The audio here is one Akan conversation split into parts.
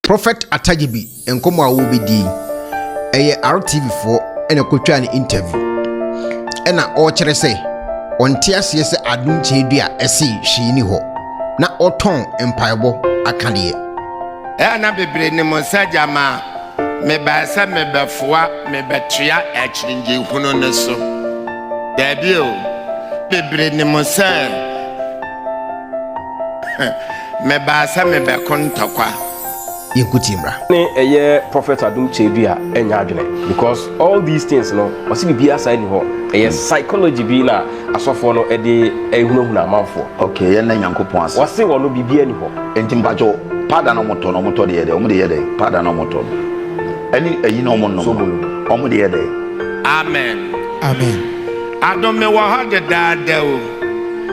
Prophet Atajibi enkomo a wo bedi eye RTV for ena kotwa ne interview ena o kire se onte ase se Adom Kyei-duah ese hwi ni ho na oton empaibo akane na bebre ne monsaja ma me ba sa me befoa me betua achirinje hunu ne so dabi o bebre ne monsa me ba sa me be kontokwa yekutimra ne eye Prophet Adom Kyei-duah enya adwene because all these things no wasi bibia side ni ho eye psychology bi na asofo no ede ehunahuna amanfo okay ye na nyankopon ase wasi wo no bibia ni ho enti mpacho pada no moto de yede omo de yede pada no moto ani ayi no mo no Sobolo omo de yede amen Adom me wo ha de daada o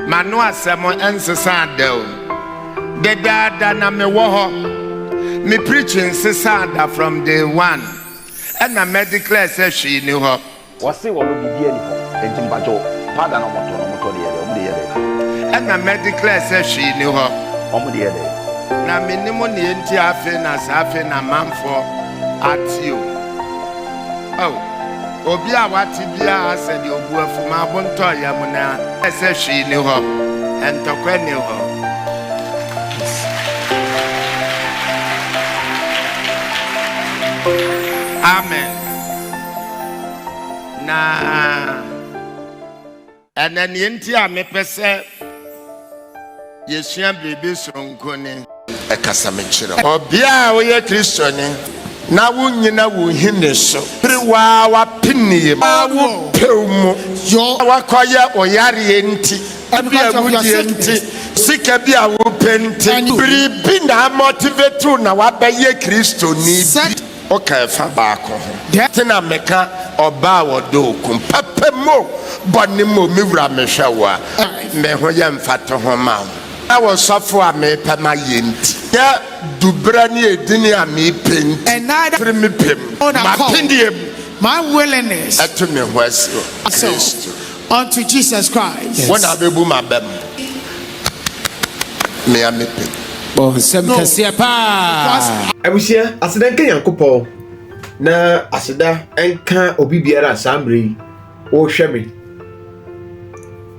manu asemo ensesa da o de daada na me wo ho me preaching sesada from day one and a medical session ni ho wasi wo no bibia ni ho enti mpacho pada no moto de yede omo de yede and a medical session ni ho omo de yede na minimum ni enti afi na safi na manfo atio oh obi a wati bia ase de obu afuma abonto ya mu na ese hwi ni ho entokwa ni ho amen na anani enti a mepese yesua bebe sonko ni ekasa mechire obia wo ye Kristo ni na wunyina wo hine so priwa wa pinnie wo pewmu yo wakoye oyare enti abia wudi enti sika bia wo penti bribi na motivate na wabaye Kristo ni okay fa baako tina meka oba wodo kum papemo bonimo miwura mehwewa me ho ye mfato ho ma I was suffer a me pama yent. Ya dubra ni edini a me pent. And neither me pem. My willingness to me was unto Jesus Christ. When I be my bem. Me a me pem. Oh, some pa. Abusia aseda nka Yankopon na aseda enka obi biara asambre wo hwe me.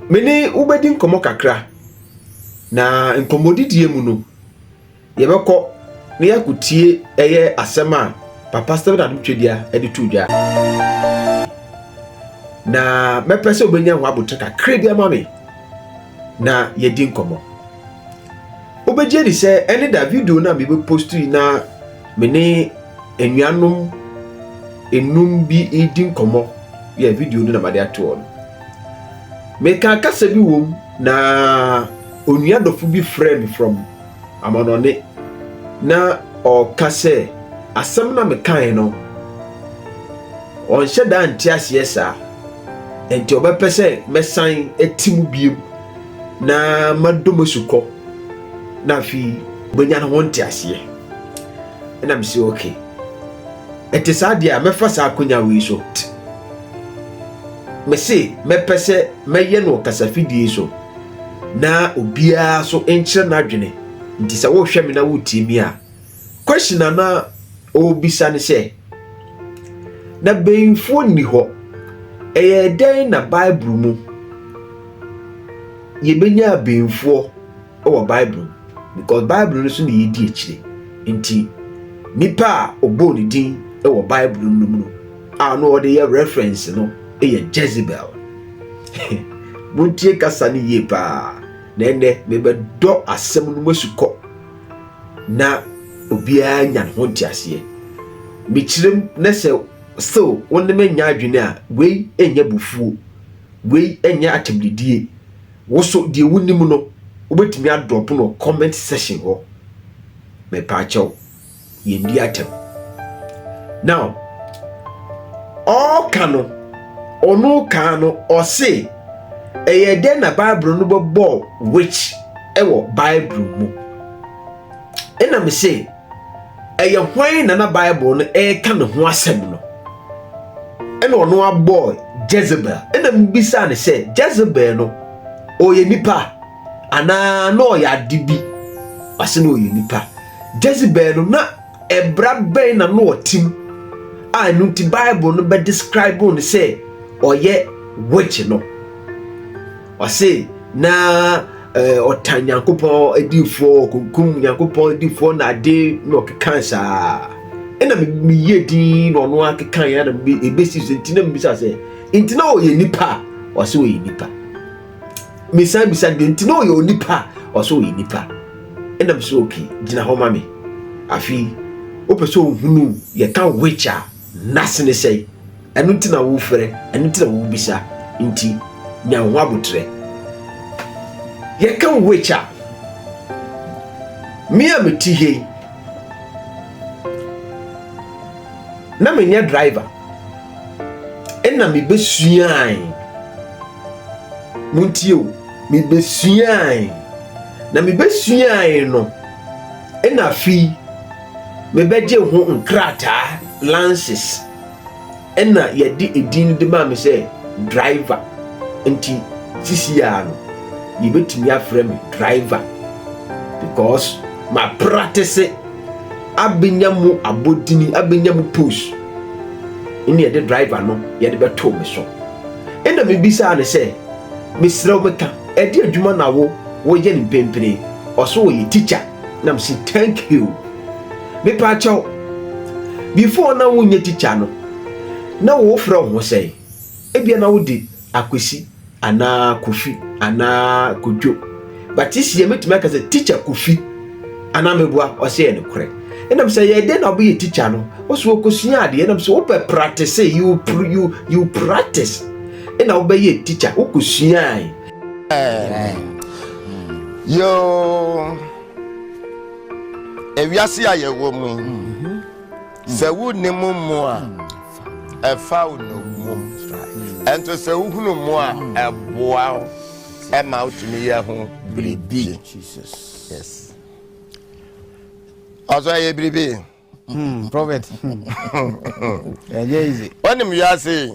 Mene ubedi nkomo kakra. Na nkomodidie mu no yebekọ na yakutie eye asema papa Stephen Adom Kyei-duah edi tudwa na mepese obenya ho abotaka kredi amame na yedi nkomo obeje ni se ene da video na mebe postu na mene enuanom enum bi edi nkomo ya video no na made ato on me kan kasa bi wom na onua dofu bi frame from amanone na o kase asem na mekan no on hyeda antiase esa enti obepese mesan etimu biem na madomosuko na fi benya no ntiase na me say okay etisa dia mefa sa akonya wi so me say mepese meye no kasafidie so na obia so enkyere na adwene nti se wo hwɛ me na wo timi a question na obisa ne se na beinfo ni ho eye den na Bible mu ye benya beinfo o Bible because Bible no so na yedi ekyire nti nipa obo ni din e wo Bible no mu a no o de ye reference no eye Jezebel muntie kasa ni ye pa nene mebe do asem no masuko na obia nya ho ntiase michirem na se so wonne menya adwene a wei enya bufuo wei enya atemdidie woso die wunim no obetimi adrop no comment section ho me pa chaw yendi atem now all kano onu kano o say eye den na Bible no bo which ewo Bible mu ena me say eye hwan na Bible no ka ne ho asem no ena ono abo Jezebel ena mbisa ne say Jezebel no oye nipa ana no ya dibi ase no oye nipa Jezebel no na ebra ben na no otim a no ti Bible no be describe on say oye witch no o say na otanyankopon edifo kunkum nyankopon edifo na ade no kekansa ena me yedin no no akekan ya na ebesi sentina mbisa say intina oye nipa o say oye nipa bisa intina oye nipa o say oye nipa ena me so okay gina ho ma me afi opeso hunu ye kan witcha nasene say enu ntina wo frɛ enu ntina wo bisa nti nya ho abotre ye kan witcha me ameti he na me nya driver ena me besuan muntio me besuan na me besuan no ena fi me beje ho nkrata lances ena yedi edin de ma me say driver nti sisi ya no you betimi afrɛ me driver because my practice abenyamu abodini abenyamu push ini yede driver no yede beto me so ena me bisa ne say me srɛ me ka edi adwuma na wo ye ni pempene oso wo ye teacher na me say thank you me pa chaw before na wo nye teacher no na wo frɛ ho say ebia na wo di akwesi ana kofi ana kodwo but this year metumi aka say teacher kofi ana mebua o say ne korɛ enam say ye dey na obo ye teacher no oso okosua ade enam say wo practice you practice ena wo be ye teacher okosua yo ewiase aye wo mu se wo ne mu a efa wo no mu ento se wo hunu mu a eboa e ma utumi ye ho bribi Jesus yes also ye bribi prophet easy when me ya say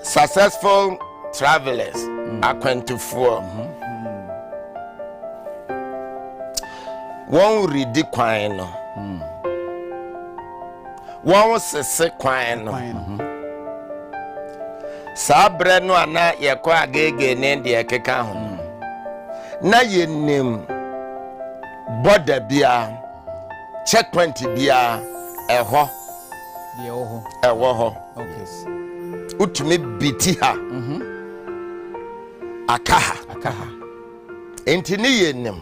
successful travelers akwantufoɔ wɔn redi kwan no wɔn sese kwan no saa brɛ no ana yɛkɔ agege ne deɛ keka ho na yɛnim border bia checkpoint bia ɛhɔ okay utumi biti ha akaha enti ne yɛnim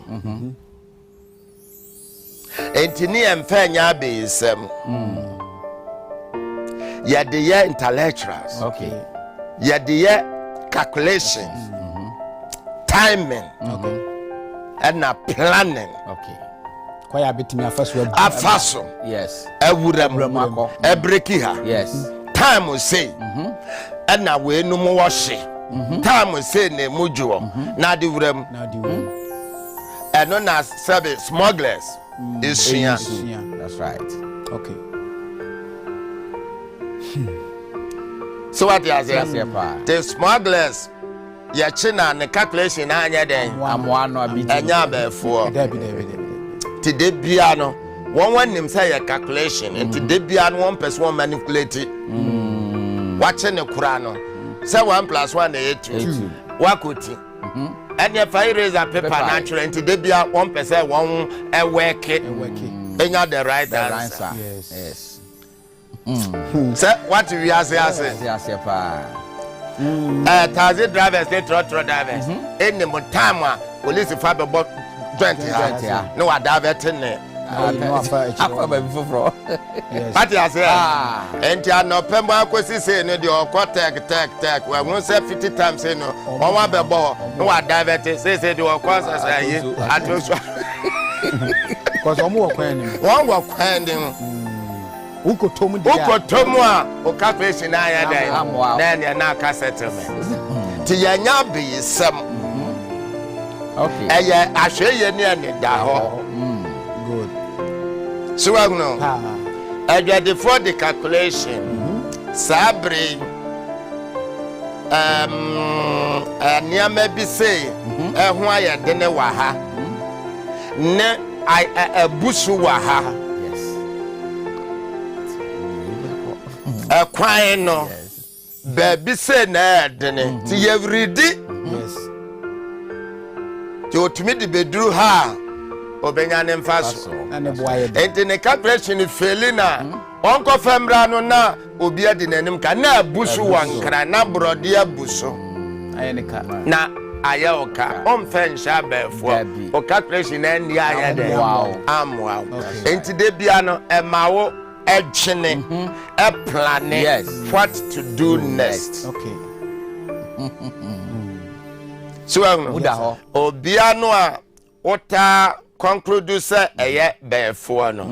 enti ne yɛmfa nya abɛsɛm yɛde yɛ intellectuals okay yɛde yɛ calculations timing and planning okay kwaya betimi afaso Yes. ewuram ebreki ha Yes. time we say and na we no mo washe time we say na mujuo na de wuram and no na service smugglers is here. That's right. okay So what you say? pa. The smugglers ya china ne calculation na anya den Amoa no abiti. anya before Debi. ti de bia no one nim say ya calculation and ti de bia no one person one manipulate watching the kura no say 1 + 1 dey 2 wakoti and if I raise a paper natural and ti de bia 1% one e work enya the right answer. Yes. Say what we are say Yes, pa. taxi drivers they trotro drivers any more time police fa be 20 ha no wa divert ne Akwa ba before. what you say enti anopembo akosi say no de okọ tek we won say 50 times say no one wa be bo no wa divert say de okọ say yi atroso because omo wo kwan ni one wa kwan ukotomu a o calculation na ya dai na ne na ka settlement ti yanya be yesem Okay. eye ahweye ne ne da ho good so we know before the calculation sabre aniama bi say ho aye de ne wa ha ne busu wa ha kwan no baby say na Adene ti yevridi ti otumi di beduru ha obenya ne mfaso enti ne calculation felina onko femra no na obi adi nanim ka na busu wankra na brode abusu ayenika na ayoka omfen shabefo o calculation na ndi ayede amwa enti de bia no emawo edwene a plan what to do next. So obia no a ota conclude say eye befo no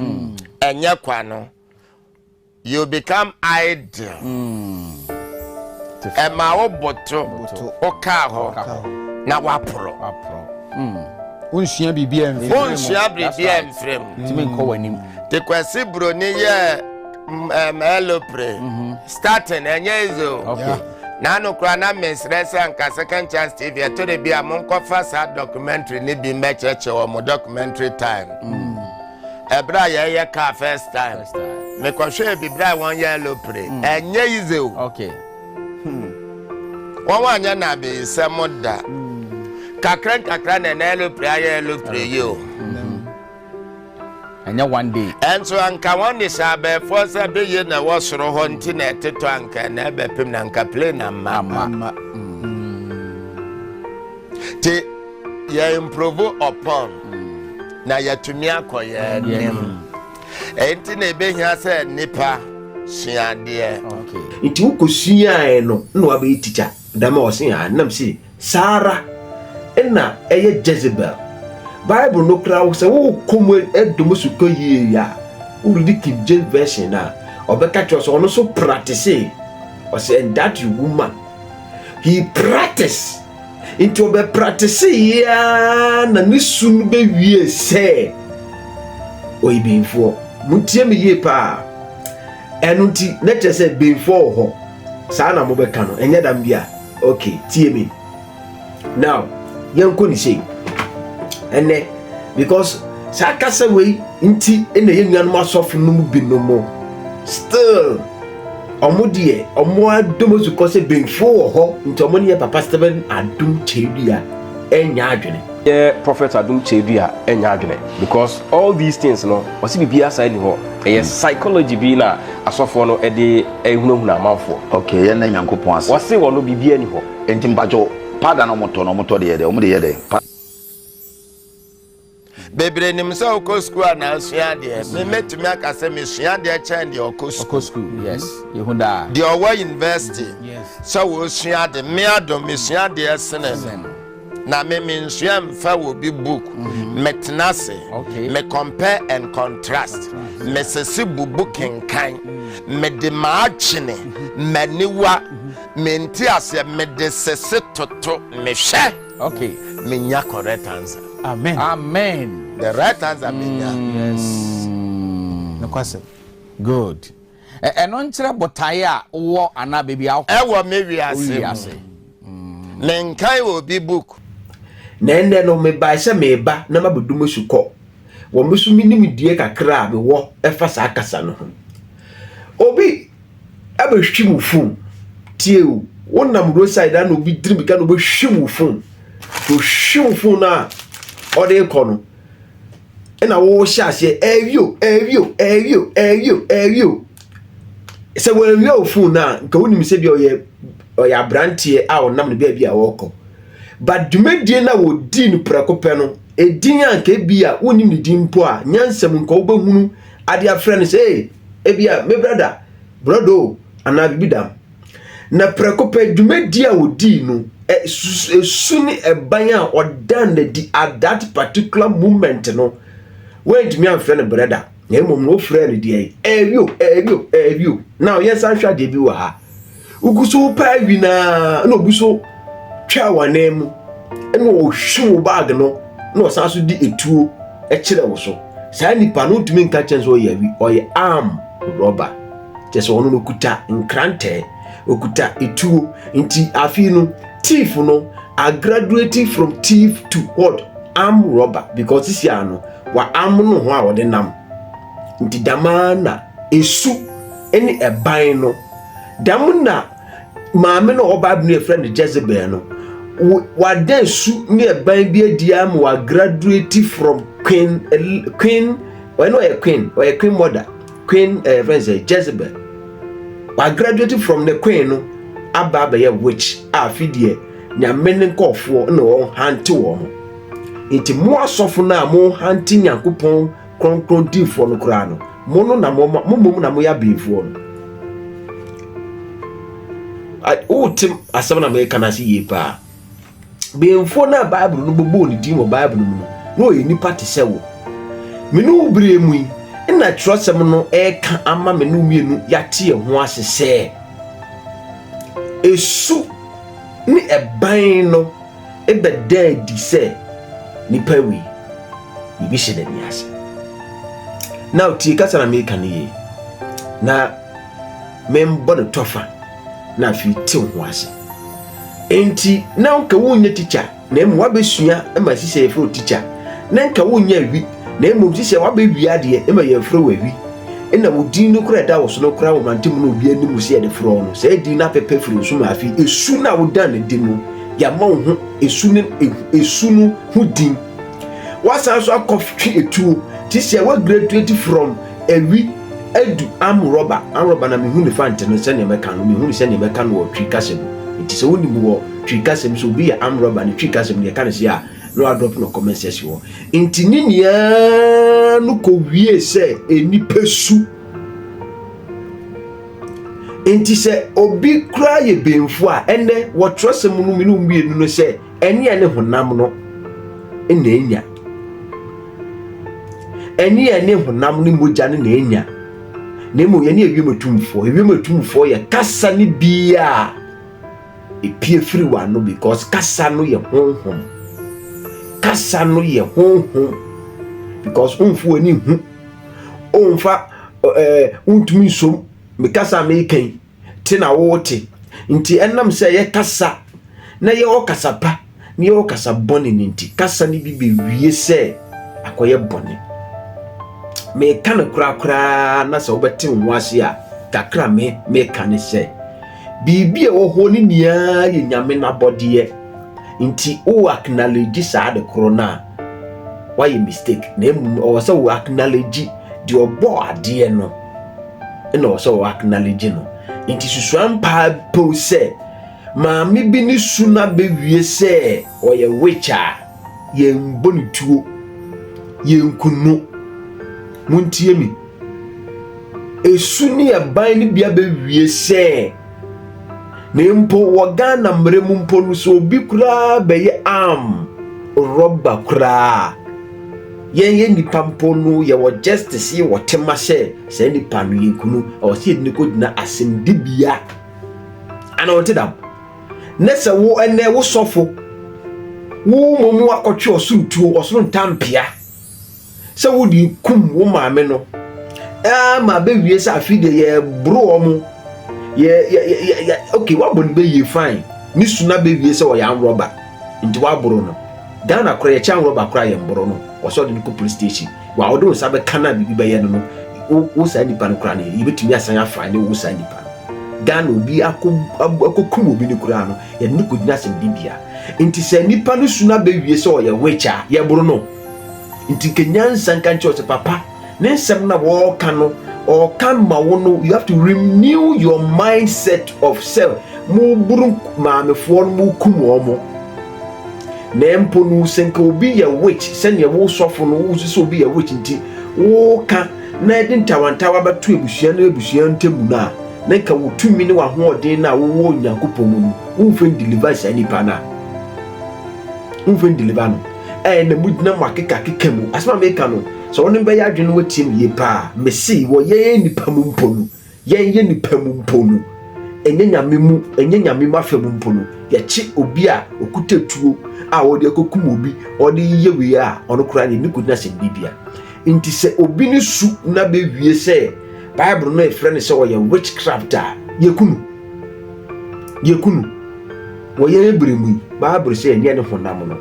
enye kwa no you become idle ema wo boto o ka ho na wapro unhia bibia mfrem timi nko wanim te kwasi broni ye elopre starting enye izo na no kra na mesrese anka second chance tv to de bia mon ko fa documentary ni bi mecheche o mo documentary time ebra ye ka first time me ko hwe bibra won ye elopre enye izo wọ́n wà nyẹ́ na bẹ̀ sẹ́ mo da kakra na elopre ayé elopre yìí o anya one day enso anka won ni sabe force be ye na wo soro ho nti na eteto anka na ebe pem na anka play na mama ti ye improve upon na ya tumi akoye nim enti na ebe hia se nipa suade nti ukosua no na wa be teacher dama osia nam si Sara na eye Jezebel Bible no kra say wo komo edom suko yie ya uridi King James version na obeka cho so no so practice o say that woman he practice into be practice ya na ni sun be wie say o ibinfo mutie me yie pa enunti na chese before ho sa na mo be ka no enye dam bia okay tie me now yanko ni say ene because sakasa we nti ene yenwan ma sofu no bi no mo still omodie omo adomozu ko se benfo ho nti omo ne papa Stephen Adom Kyei-duah enya adwene Prophet Adom Kyei-duah enya adwene because all these things no wasi bibia side ni ho psychology bi na asofo no de ehunahuna amanfo okay ye na nyankopon ase wasi wo no bibia ni ho enti mpacho pada no moto de ye de bebre nim se okọ school na asua de me metumi aka se me sua de chen de okọ school yes yehunda de owa university so wo sua de me adom me sua de esene na me nsua mfa wo bi book metnase me compare and contrast me sesi bubu kenkan me de maachine maniwa me nti ase me de sese toto me hwe me nya correct answer. Amen. The right answer yes. No question. Good. Eno nkyere botae a wo ana baby a wo me wiase. Menkai wo bi book. Nende no me ba se me ba na mabodum suko. Wo mesu minim die kakra be wo efa sa akasa no ho. Obi abehwimu fun. Tie o. Wonam roadside na obi drim ka no be hwimu fun. To hwimu fun na ode kono ena wo hia se evio se wo evio fu na nka wonim se bi oye abrantie a wonam ne bia wo ko but dumedie na wo di no prakope no edin anka bia wonim ne din po a nyansam nka wo behunu ade afre ne se bia me brodo ana bibidam na prakope dumedie a wo di no suni ebanya odan di at that particular moment no when me am friend brother na mom no friend dey evio now yes anhwa de bi wa ha uguso pa wi na obuso twa wanem eno o hwu bag no na osanso di etuo e kire wo so saa nipa no tumi nka chen so ya wi oye arm robber just ono no kuta nkrante okuta etuo nti afi no thief no are graduating from thief to what arm robber because this year no wa amono ho a wode nam nti damana esu ene eban no damuna maame no oba bi no friend Jezebel no wa den su ne eban bi adia ma wa graduate from queen or a queen mother queen friends Jezebel wa graduate from the queen no aba be witch afidie nyamene nkofo na won hante wo mo nti mo asofo na mo hante nyankopon kronkron difo no kra no mo no na mo na mo ya befo no tim asem na me kana si ye pa befo na bible no bobo ni din wo bible no ye nipa te se wo me no bire mu ina trosem no ka ama me no mienu yate ho asese esu ni eban no ebeda di se nipa wi ibi hye da ni ase now tie kasa na me kan ye na membo no tofa na fi te ho ase enti na nka wonye teacher na emu wabesua ema sise efro teacher na nka wonye awi na emu sise wabewi ade ema ye efro wawi ena wodin no kura da wo so no kura wo mantem no obi anim se de fro no se din na pepe firi so ma afi esu na wo dan ne din no ya ma wo ho esu no ho din wasa so akoftwe etu ti se we graduate from awi edu am robber na me hu ne fante no se ne meka no me hu se ne meka no wo twi kasem nti se woni mu wo twi kasem so bi ya am robber ne twi kasem ne ka ne se a no drop no comment section wo nti ni nia no ko wie se enipa su nti se obi kra ye benfu a ene wo trosem no mi no mienu no se ene ene honam no ene enya ene honam ni moja ne enya nemo ye ne ewimatumfo ye kasa ni bia epie firi wa no because kasa no ye honhom because unfu ani hu onfa untumi som me kasa me kan ti na wote nti enam se ye kasa na ye okasa pa ni ye okasa bone nti kasa ni bi wie se akoye bone me kan kura na se obete nwase a kakra me kan se bibi e wo ho ni nia ye nyame na bodie nti o acknowledge sa de corona why you mistake na o so o acknowledge the obo ade no na o so o acknowledge no nti susuan pa po se ma mi bi ni suna be wie se o ye wicha ye mboni tuo ye nkunu muntie mi esu ni aban ni bia be wie se nempo wogana mremu mpo no so obi kura beye am roba kura ye nipa mpo no ye wo justice ye wo tema se nipa no ye kunu o se ni ko dina asendibia ana wote dam nese wo ene wo sofo wo momu akotwe osuntuo osoro ntampia se wo di kum wo maame no ma be wie se afide ye bro omo okay what bon be ye fine ni suna be wie se wo ya roba nti wa boro no Ghana kora ye chan roba kora ye mboro no wo so de ko police station wa odo sa be kana bibi be ye no wo sa nipa no kora ne yebetumi asan afa ne wo sa nipa Ghana obi akokum obi ne kora no ye ne ko dina sem bibia nti se nipa no suna be wie se wo ye wecha ye boro no nti kenyansa nka nche o se papa ne nsem na wo ka no or can mawono you have to renew your mindset of self mu buru maamefo mu kumomo nempo nu senka obi ya witch senya wo sofo no wo so obi ya witch nti wo ka na edin tawantawa batu ebusua na ebusua ntemu na nka wo tumi ne wa ho odin na wo nyankopon mu wo fen deliver sa nipa na wo fen deliver no na mudina makeka kekemu asma meka no so wonim be ya adwene watim ye pa mesi wo ye nipa mu mponu ye nipa mu mponu enye nyame mu afem mponu ye chi obi a okutetuo a wo de kokum obi o de ye wi a ono kura ni kudina se bibia nti se obi ni su na be wie se bible no e frɛ se wo ye witchcraft a ye kunu wo ye ebremu bible se enye ne honam no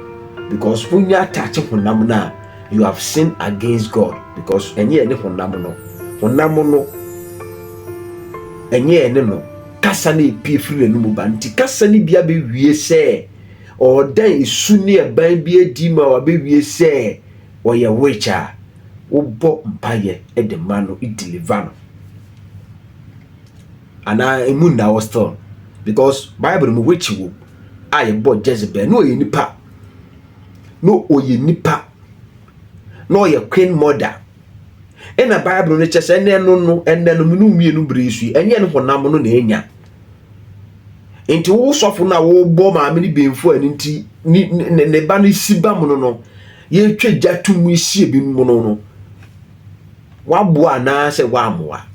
because funya attach honam na you have sinned against God, because enye ene honam no enye ene no kasa na epie firi no mu ba nti kasa ni bia be wie se or dan isu ne ban bi adi ma wa be wie se o ye wicha wo bo mpaye e de ma no e deliver no ana emu na was still, because Bible mu wichi wo aye bo Jezebel no ye nipa no oye nipa no ye queen mother ena Bible no chese ene no minu mienu bresu enye no honam no na enya enti wo sofo na wo bo ma me ni benfu ani nti ne ba no siba mu no ye twa jatum isie bi mu no wa bo ana se wa amoa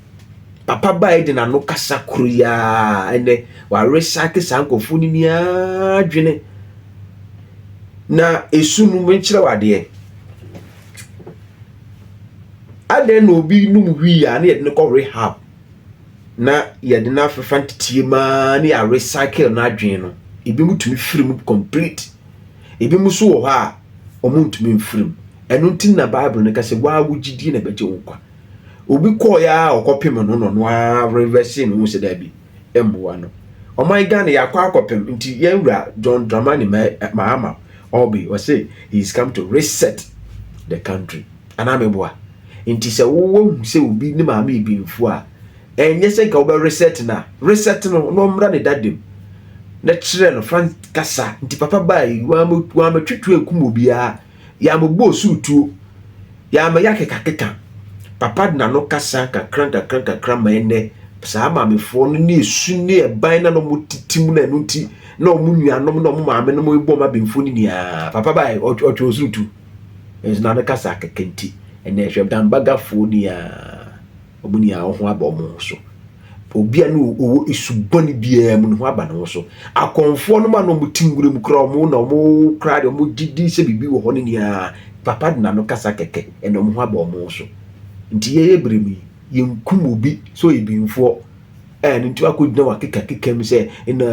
papa ba Aden no kasa kuruya ene wa recycle sankofu ni ni adwene na esu no menchire wade Aden no bi num Hwee a na ye de ko rehab na ye de na afefa ntitie ma na ya recycle na adwene no ebi mutumi firim complete ebi muso wo ha omuntumi mfirim eno ntin na Bible ne ka se wa wugidi na beje nkwa obi ko ya okopem no a reverse no se da bi emboa no o my God ya kwa akopem nti ye wura John Dramani Mahama Obi was say he's come to reset the country anameboa nti se wo se obi ni maama ibi mfu a enye se ka oba reset no mra ne dadem na kire no Frank kasa nti papa bai wa matwitu ekum obi a ya mogbo sutu ya ma yakeka papa na no kasa kakran ma ene sa maamefo no ne esu ne eban na no mutitim na nti na omu nuanom na omu maame no mo ibo ma bemfo ni nia papa bai otwo sutu na no kasa kakenti ene hwem dan bagafo ni a omu ni a ho aba omu so obi anu owo isuboni bia mu ho aba no so akonfo no ma no mutingure mu kra omu na omu kra de omu gidi se bibi wo ho ni nia papa na no kasa keke ene omu ho aba omu so nti ye bremi yenkum obi so ebinfo nti akodina wakeka mi se na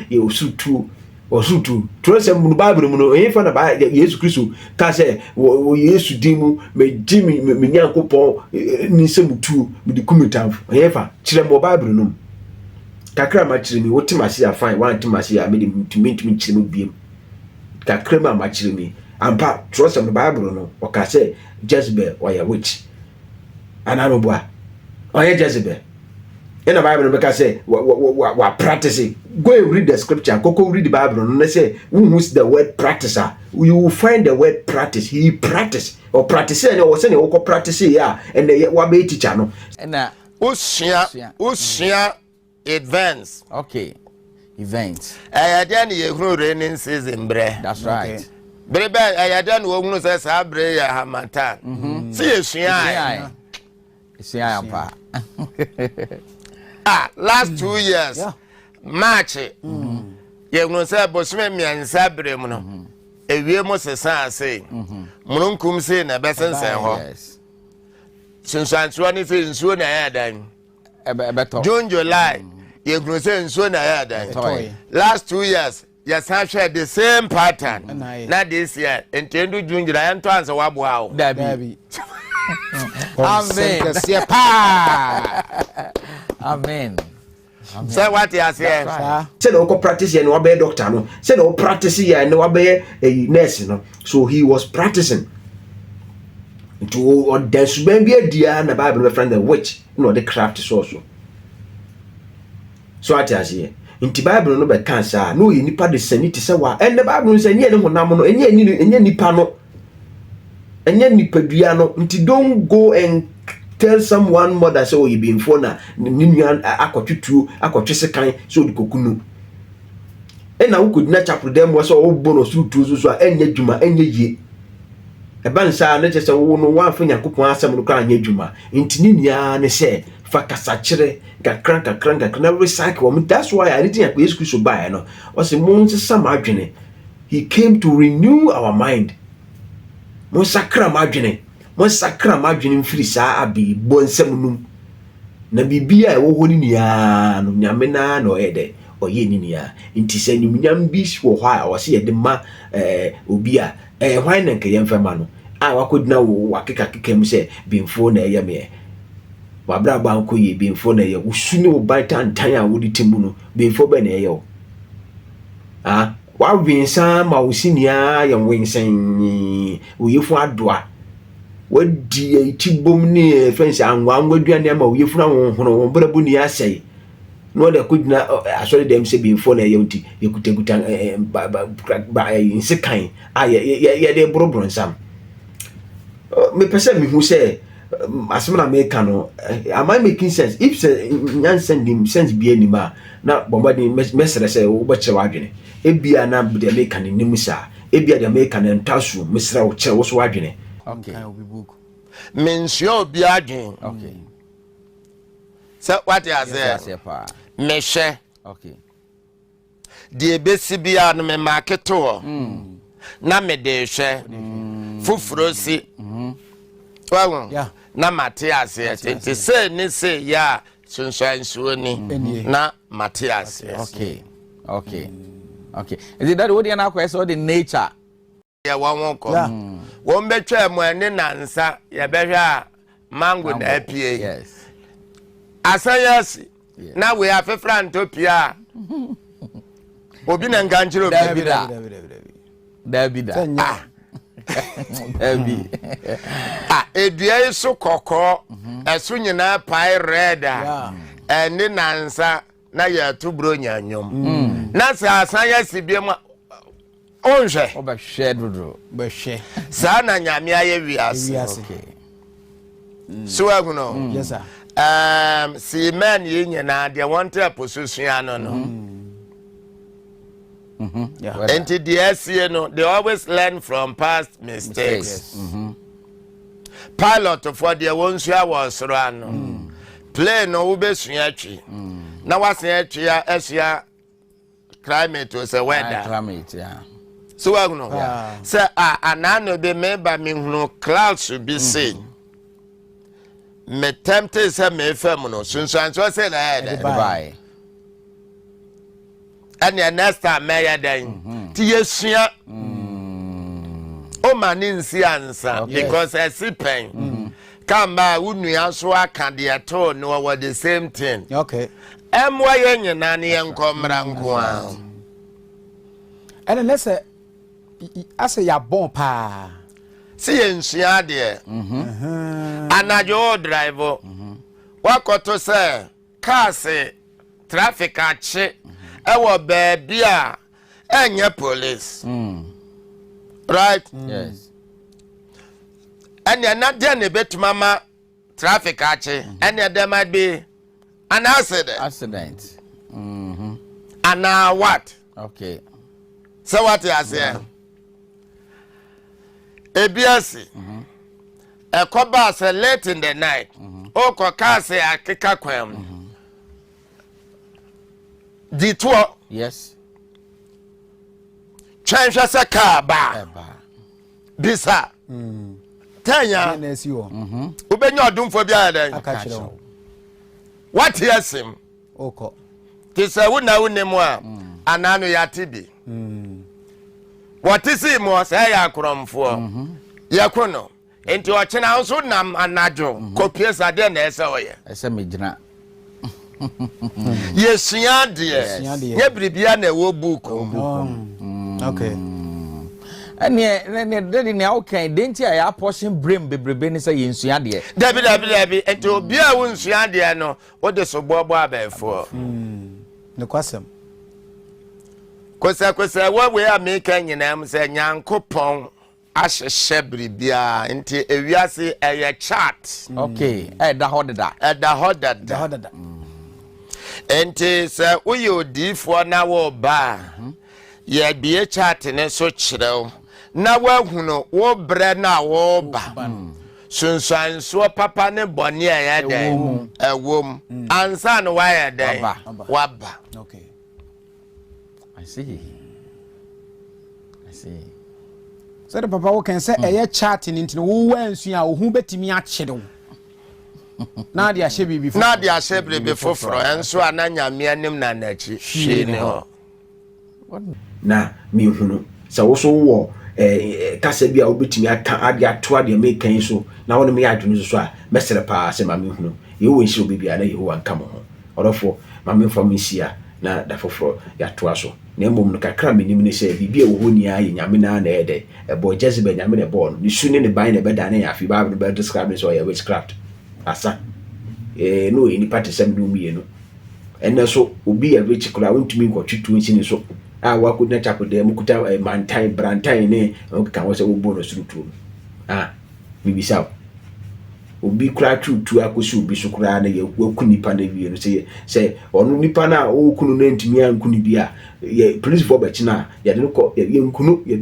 ye osutu trose mu Bible mu no efa na ba Yesu Kristo ka se wo Yesu dimu me jimi me nyankopon ni se mutu me di kumitamfo efa kire mo Bible no kakra ma kire mi wotimasi afan wantimasi a me di ntumi kire mo biem kakra ma kire mi ampa trose mu Bible no o ka se Jezebel or ya witch anamboa oye Jezebel in the Bible because say wa practicing. Go and read the scripture. Go read the Bible and say who is the word practicer. You will find the word practice. He practice or practice and or saying or practice yeah and the wa be teacher no. And Usia advance. Okay. Events. Aden ye hunu raining season bre. That's right. Brebe aden wo hunu say sa bre ya hamatan. See Usia. Usia ampa. Last 2 years, March, you know, say, Bosman and Sabrim, no, a real Moses say, Munkum say, a better say, since I'm 20 soon I had June, July, you know, say, soon I had last 2 years, yes, I shared the same pattern, not this year, intend to June, July, and to answer wow, baby. Amen. Amen. Say what you are saying. Say no practice and wabe doctor no. Say no practice and wabe a nurse no. So he was practicing. To there should be a dear and the Bible friend the witch, the craft is also. So I tell you, in the Bible no be cancer, no you nipa de seniti say wa. And the Bible say nye no honam no, enye nipa no. Enye nipa dua no. Nti don't go and tell someone mother say oh you been for na nnuan akotwetwu akotwesekan so de kokunu na wo kodina chapel dem wo so wo bono so tuzu so enya dwuma enya yie ebansa na chese wo no wa fa Yakopon asem no kra anya dwuma ntini nia ne se fa kasa kire kakran na recycle wo. That's why I didn't have Yesu Kristo buy no o se mo nsesa madwene. He came to renew our mind. Mo sakra madwene mo sakra madwene mfiri saa abi bonsam num na bibia e wo ho ni nia no nyame na no ede oye ni nia nti se nyam bi wo ho a wo se ye de ma obi a hwan na nke yemfa ma no a wakodina wo wakeka keka mu sɛ bemfo na ɛyɛ me wabra banko yi bemfo na ɛyɛ usu ne wo bantan tan a wodi temu no bemfo bɛ na ɛyɛ wo wawensan ma wo sinia yɛ wensan wo yefo adoa wadi ti bom ne fence anwa aduane ma wo yefo na wo hono wo brabu ni asɛe no de kodina asɔre dem sɛ bemfo na ɛyɛ nti yekutakuta ba nsekan a yɛ de boroboro nsam me pese me hu say asem na make no am I making sense if say nyansen dim sense bi anima na bombadi mesere say wo bɛkyɛ wadwene ebia na de make ne nim sa ebia de make ne ntaso mesere wo kyɛ wo so wadwene okay mensio obi adwen okay so what you say mehwɛ okay de besi bia no me market to na me de hwɛ fufuro si wawo na Matias te say ni say ya sunsuansuo ni na Matias okay is it that what you na kwese the nature ya won ko won betwa mu ani nansa ya behwe a mango na apie yes asayasi na we afefra ntopia obi na nganjiro David edua iso kokko esu nyina pai red eni nansa na ya tubro nyanyom na sa asayasi biem onhwe obehwe dodo behwe sa na nyame aye wiase okay so aguno yes sir si men ye nyina de want to posusua no yeah and the no they always learn from past mistakes pilot for the ones who was run plane no we be suatwi na wasen atwa asia climate was a weather climate yeah so aguno say anano be member me hunu clouds should be seen me tempted say me fam no sunsan so say na bye and the next time mayor then ti yesua o mani nsi ansa because I see pain come by unua so aka de to no what the same thing okay emwa ye nyina ne enkomra nko a and let's say ase ya bon pa see ensua de anajo driver wakoto say car say traffic ache ewo baby a enye police right yes and you're not there mama traffic ache and there might be an accident and now what okay so what you say ABS a coba say late in the night o ko ka say akeka kwam detour yes change say car ba bisa tanya ubenya odumfo bia dan what yes him oko ti say wona wonemu a anano ya tibi what is him o say ya kromfo yakono enti o chena nso nam anajo kopie sade na ese oye ese megina yesua de ye bribia na wo book okay ene dedi ne okay denti ya portion brain bebrebe ni say yensua de dabi enti obi a wo nsua de no wo de so bobo abefo ne kwasem kosa we ameka nyina am say nyankopon ahyehyɛ bribia enti ewiase eye chart okay da hodeda enti se uye odifo na wo ba ye bie chart ne so kyerɛw na wahunu wo bre na wo ba sunsanso papa ne bɔne a ya den ewom ansa no wa ya den waba okay I see so the papa wo kan say eye chart ni ntino wo wansu a wo hu betimi akyerew na dia hye bibi fo na dia hye bibi foforo enso ananyame anim na nachi hwe ne ho na mi hunu sɛ wo so wo kasa bi a wobɛtumi aka ade ato ade mekan so na wɔn me adwene so a mɛsrɛ paa sɛ ma me hunu yɛwɔ nhyira obi bia na Yehowa nka mo ho ɔdɔfo ma me mfa me nsia na da foforɔ yɛatoa so na mmom no kakra menim ne sɛ biribi a wɔ hɔ nyinaa yɛ nyame naa na ɛyɛ dɛ ɛbɔ Jezebel nyame na ɛbɔɔ no ne su ne ne ban na ɛbɛda ne yɛ afi Bible no bɛdescribe ne sɛ ɔyɛ witchcraft asa no ɔyɛ nipa te sɛ mmienu mmienu ɛnɛ so obi yɛ rich koraa wontumi nkɔtwe nsi ne so a wakɔ na chapel mu kuta mantan brantan ne ɔkeka wɔ sɛ wobɔ no surutuo bibisa obi koraa tutu akɔsi obi so koraa na yɛwaku nipa na wie no sɛ ɔno nipa na ɔkunu no ntumi ankunu bi a yɛ police for bɛkyi na yɛde no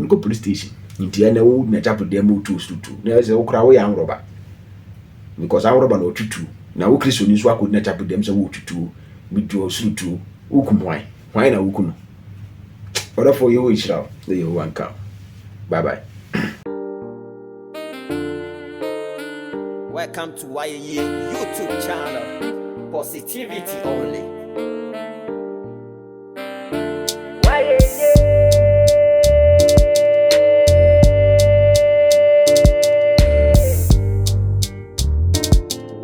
kɔ police station nti ɛna wo na chapel mu tu surutu na sɛ wo koraa wo yɛ anroba because anroba na otutu na wo Kristo ni so akɔ na chapel sɛ wo tutu bi tu surutu wo kum hwan na wo kunu ɔdɔfo yɛwɔ nhyira na Yehowa nka bye bye. Welcome to YAYA YouTube channel. Positivity only. YAYA.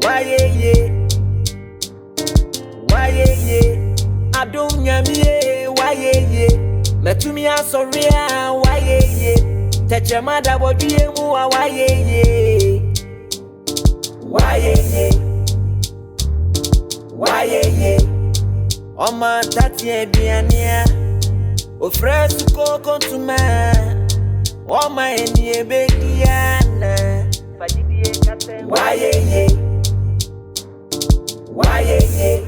YAYA. YAYA. Adom Kyei-duah. YAYA. Metumi asoria. YAYA. Techemada bodiemu. YAYA. YAYA Oma tati ebiania Ofresu koko ntuma Oma eni ebediana YAYA